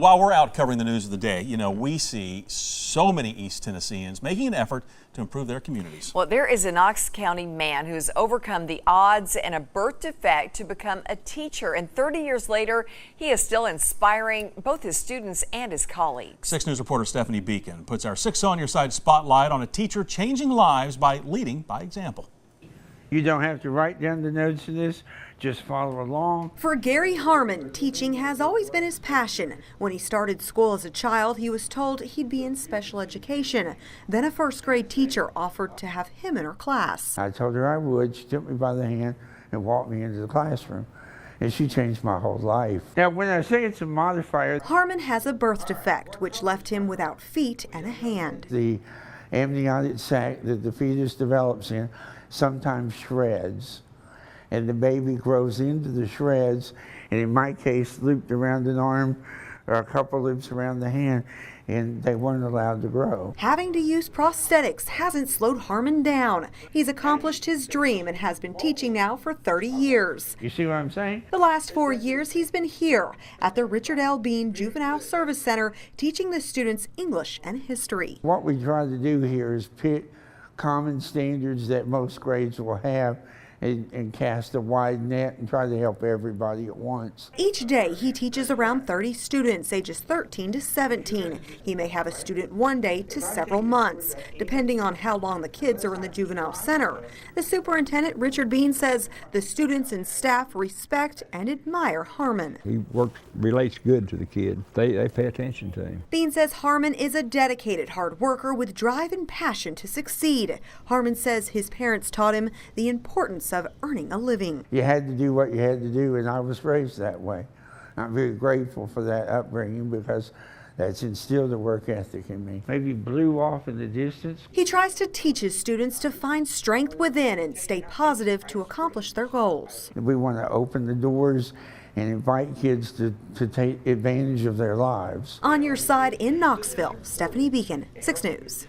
While we're out covering the news of the day, we see so many East Tennesseans making an effort to improve their communities. Well, there is a Knox County man who's overcome the odds and a birth defect to become a teacher. And 30 years later, he is still inspiring both his students and his colleagues. 6 News reporter Stephanie Beacon puts our 6 on Your Side spotlight on a teacher changing lives by leading by example. You don't have to write down the notes of this, just follow along. For Gary Harmon, teaching has always been his passion. When he started school as a child, he was told he'd be in special education. Then a first grade teacher offered to have him in her class. I told her I would. She took me by the hand and walked me into the classroom. And she changed my whole life. Now, when I say it's a modifier, Harmon has a birth defect, which left him without feet and a hand. The amniotic sac that the fetus develops in sometimes shreds, and the baby grows into the shreds, and in my case looped around an arm or a couple loops around the hand, and they weren't allowed to grow. Having to use prosthetics hasn't slowed Harmon down. He's accomplished his dream and has been teaching now for 30 years. You see what I'm saying? The last 4 years he's been here at the Richard L. Bean Juvenile Service Center teaching the students English and history. What we try to do here is pick common standards that most grades will have and cast a wide net and try to help everybody at once. Each day he teaches around 30 students ages 13 to 17. He may have a student one day to several months, depending on how long the kids are in the juvenile center. The superintendent, Richard Bean, says the students and staff respect and admire Harmon. He relates good to the kid. They pay attention to him. Bean says Harmon is a dedicated hard worker with drive and passion to succeed. Harmon says his parents taught him the importance of earning a living. You had to do what you had to do, and I was raised that way. I'm very grateful for that upbringing because that's instilled a work ethic in me. Maybe blew off in the distance. He tries to teach his students to find strength within and stay positive to accomplish their goals. We want to open the doors and invite kids to take advantage of their lives. On Your Side in Knoxville, Stephanie Beacon, 6 News.